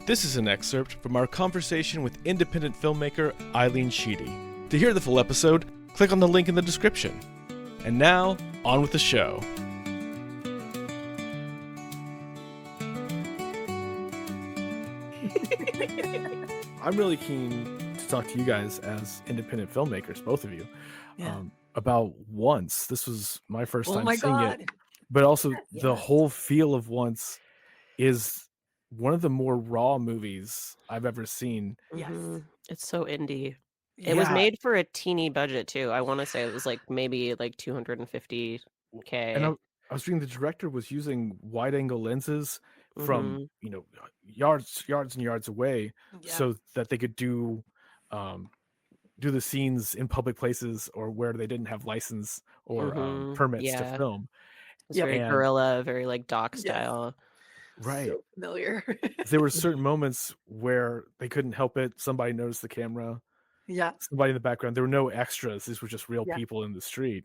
This is an excerpt from our conversation with independent filmmaker Aileen Sheedy. To hear the full episode, click on the link in the description. And now, on with the show. I'm really keen to talk to you guys as independent filmmakers, both of you, about Once. This was my first time seeing it, but also the whole feel of Once is one of the more raw movies I've ever seen. Yes. It's so indie. It was made for a teeny budget too. I want to say it was like maybe like $250K. And I was reading the director was using wide angle lenses from yards and yards away, so that they could do the scenes in public places or where they didn't have license or permits to film. It's very guerrilla, very like doc style. Right. So familiar. There were certain moments where they couldn't help it. Somebody noticed the camera. Yeah. Somebody in the background. There were no extras. These were just real people in the street.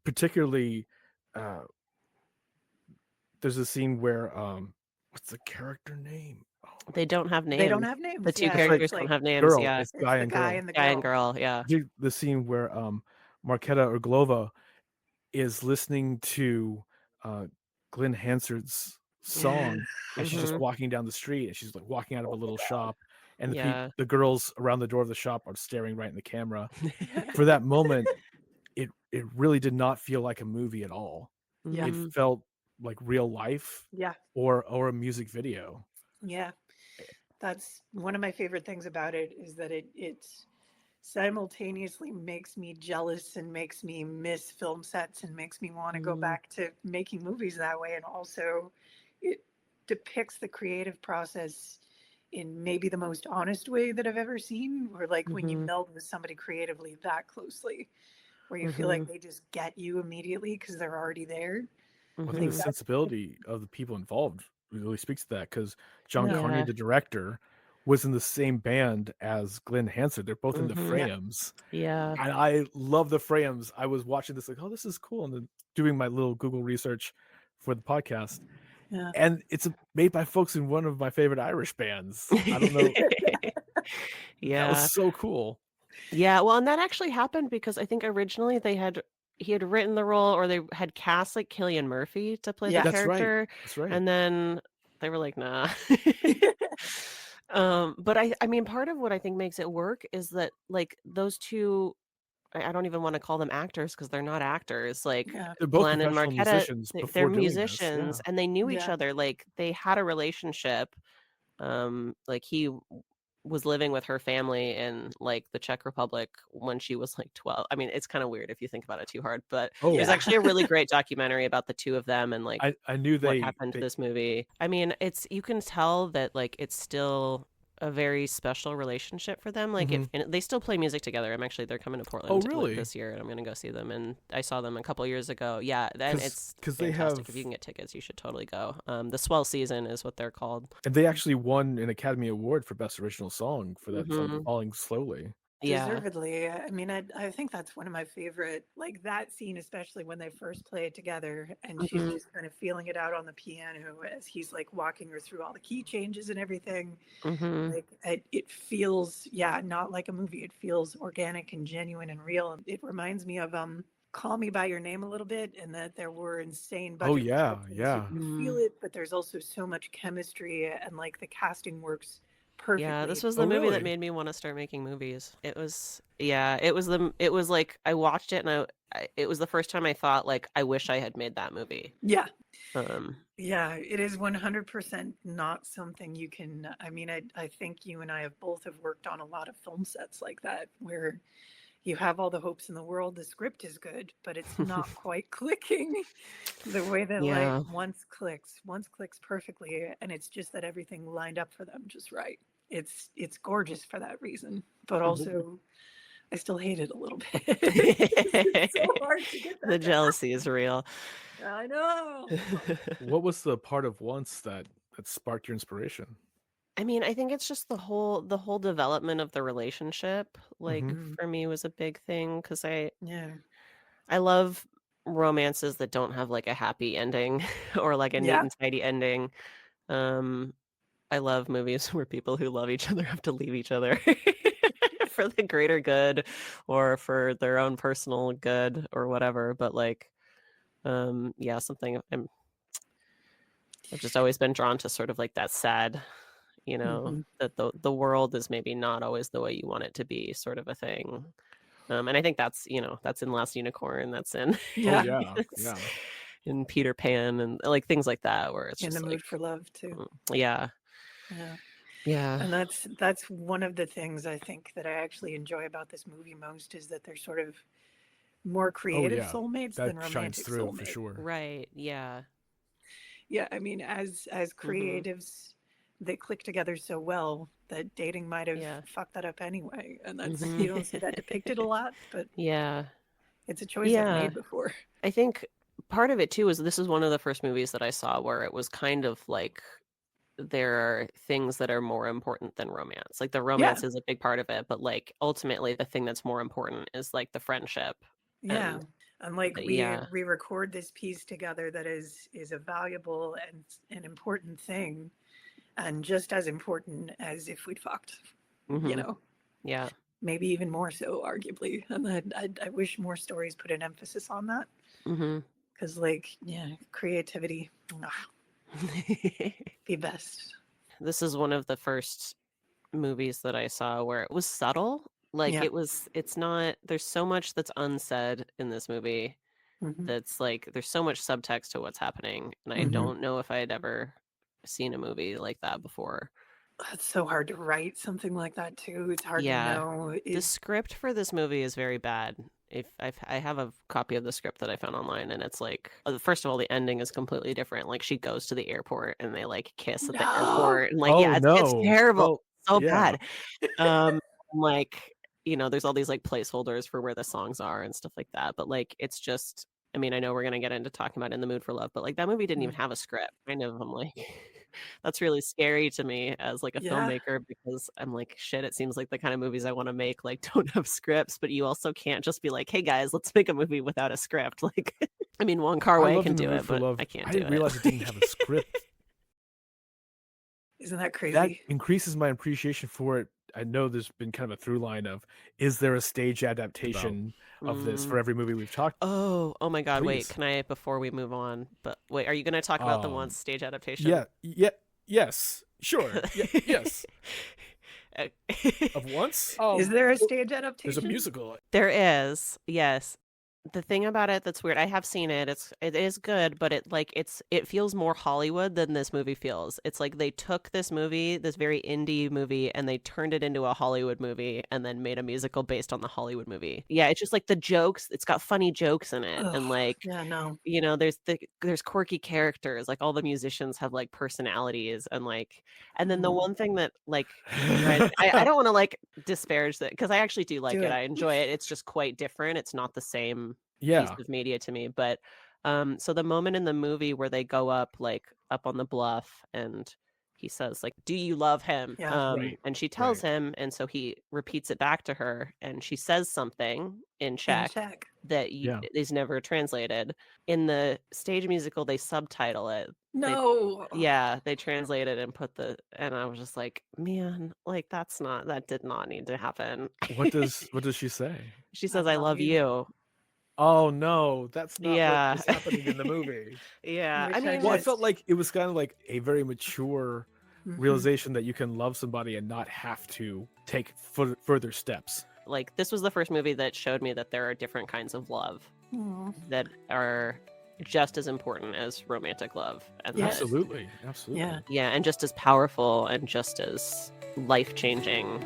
Particularly, there's a scene where what's the character name? They don't have names. They don't have names. The two characters don't have names. Girl. Yeah, It's guy and girl. Guy and girl. Yeah. The scene where Marketa Orglova is listening to Glenn Hansard's song, and she's just walking down the street, and she's like walking out of a little shop, and the girls around the door of the shop are staring right in the camera. For that moment, it really did not feel like a movie at all. It felt like real life, or a music video. Yeah, that's one of my favorite things about it, is that it simultaneously makes me jealous and makes me miss film sets and makes me want to go back to making movies that way. And also it depicts the creative process in maybe the most honest way that I've ever seen, or like when you meld with somebody creatively that closely, where you feel like they just get you immediately because they're already there. I think the sensibility of the people involved really speaks to that, because John Carney, the director, was in the same band as Glenn Hansard. They're both in the Frames. Yeah. And I love the Frames. I was watching this like, oh, this is cool. And then doing my little Google research for the podcast. Yeah. And it's made by folks in one of my favorite Irish bands. I don't know. That was so cool. Yeah. Well, and that actually happened because I think originally he had written the role, or they had cast like Cillian Murphy to play the character. That's right. And then they were like, nah. But I mean, part of what I think makes it work is that like those two, I don't even want to call them actors because they're not actors. Like they're both Glenn and professional Marketa, musicians they're before musicians, and they knew each other. Like they had a relationship. Like he was living with her family in like the Czech Republic when she was like 12. I mean, it's kind of weird if you think about it too hard, but there's actually a really great documentary about the two of them, and like I knew what happened to this movie. I mean, you can tell that like it's still a very special relationship for them. Like and they still play music together. They're coming to Portland this year, and I'm gonna go see them. And I saw them a couple years ago. Yeah, and it's because fantastic. If you can get tickets, you should totally go. The Swell Season is what they're called. And they actually won an Academy Award for Best Original Song for that song, Falling Slowly. Deservedly. I mean, I think that's one of my favorite, like that scene, especially when they first play it together and she's just kind of feeling it out on the piano as he's like walking her through all the key changes and everything. Like it feels, not like a movie. It feels organic and genuine and real. It reminds me of Call Me by Your Name a little bit, and that there were insane budget. Oh yeah. You feel it, but there's also so much chemistry, and like the casting works perfectly. Yeah, this was the movie that made me want to start making movies. It was like I watched it, and it was the first time I thought like I wish I had made that movie. Yeah, it is 100% not something you can. I mean, I think you and I have worked on a lot of film sets like that, where you have all the hopes in the world, the script is good, but it's not quite clicking the way that like once clicks perfectly, and it's just that everything lined up for them just right. It's gorgeous for that reason, but also I still hate it a little bit. It's so hard to get that. The jealousy is real. I know. What was the part of Once that sparked your inspiration? I mean, I think it's just the whole development of the relationship, like for me was a big thing, because I love romances that don't have like a happy ending or like a neat and tidy ending. I love movies where people who love each other have to leave each other for the greater good or for their own personal good or whatever. But like, yeah, something I've just always been drawn to sort of like that sad, that the world is maybe not always the way you want it to be, sort of a thing. And I think that's in Last Unicorn, that's in in Peter Pan and like things like that, where it's in just the mood for love too. Yeah. And that's one of the things I think that I actually enjoy about this movie most, is that they're sort of more creative soulmates than romantic soulmates. For sure. Right. Yeah. Yeah, I mean, as creatives, they click together so well that dating might have fucked that up anyway, and that's you don't see that depicted a lot, but it's a choice I've made before. I think part of it too is this is one of the first movies that I saw where it was kind of like there are things that are more important than romance. Like the romance is a big part of it, but like ultimately the thing that's more important is like the friendship. Yeah. And like we record this piece together that is a valuable and an important thing, and just as important as if we'd fucked, Yeah. Maybe even more so, arguably. And I wish more stories put an emphasis on that. Because creativity, the best. This is one of the first movies that I saw where it was subtle. Like it's not, there's so much that's unsaid in this movie that's like, there's so much subtext to what's happening. And I don't know if I had ever seen a movie like that before. It's so hard to write something like that too. It's hard to know. The script for this movie is very bad. If I have a copy of the script that I found online, and it's like, first of all, the ending is completely different. Like she goes to the airport and they like kiss at the airport, and like it's terrible, so bad. Like, there's all these like placeholders for where the songs are and stuff like that, but like it's just, I mean, I know we're gonna get into talking about In the Mood for Love, but like that movie didn't even have a script. Kind of, I'm like, that's really scary to me as like a filmmaker, because I'm like, shit, it seems like the kind of movies I want to make like don't have scripts, but you also can't just be like, hey guys, let's make a movie without a script. Like, I mean, Kar-wai can do it, but I can't do it. I didn't realize it didn't have a script. Isn't that crazy? That increases my appreciation for it. I know there's been kind of a through line of, is there a stage adaptation of this for every movie we've talked about? Oh my God. Please. Wait, can I, before we move on, are you going to talk about the one stage adaptation? Yes, sure. Yes. Of Once? Is there a stage adaptation? There's a musical. There is, yes. The thing about it that's weird, I have seen it. It is good, but it feels more Hollywood than this movie feels. It's like they took this movie, this very indie movie, and they turned it into a Hollywood movie and then made a musical based on the Hollywood movie. Yeah, it's just like the jokes, it's got funny jokes in it. And like, there's quirky characters, like all the musicians have like personalities, and then the one thing that like, I don't want to like disparage that, because I actually do like it. I enjoy it. It's just quite different. It's not the same piece of media to me, but so the moment in the movie where they go up on the bluff and he says like, do you love him? And she tells him, and so he repeats it back to her, and she says something in Czech that is never translated. In the stage musical they subtitle it. They translate it and and I was just like, man, like that did not need to happen. What does she say? She says, I love you. Oh no, that's not what is happening in the movie. I mean, I felt like it was kind of like a very mature realization that you can love somebody and not have to take further steps. Like, this was the first movie that showed me that there are different kinds of love that are just as important as romantic love. And Absolutely. Yeah, and just as powerful and just as life-changing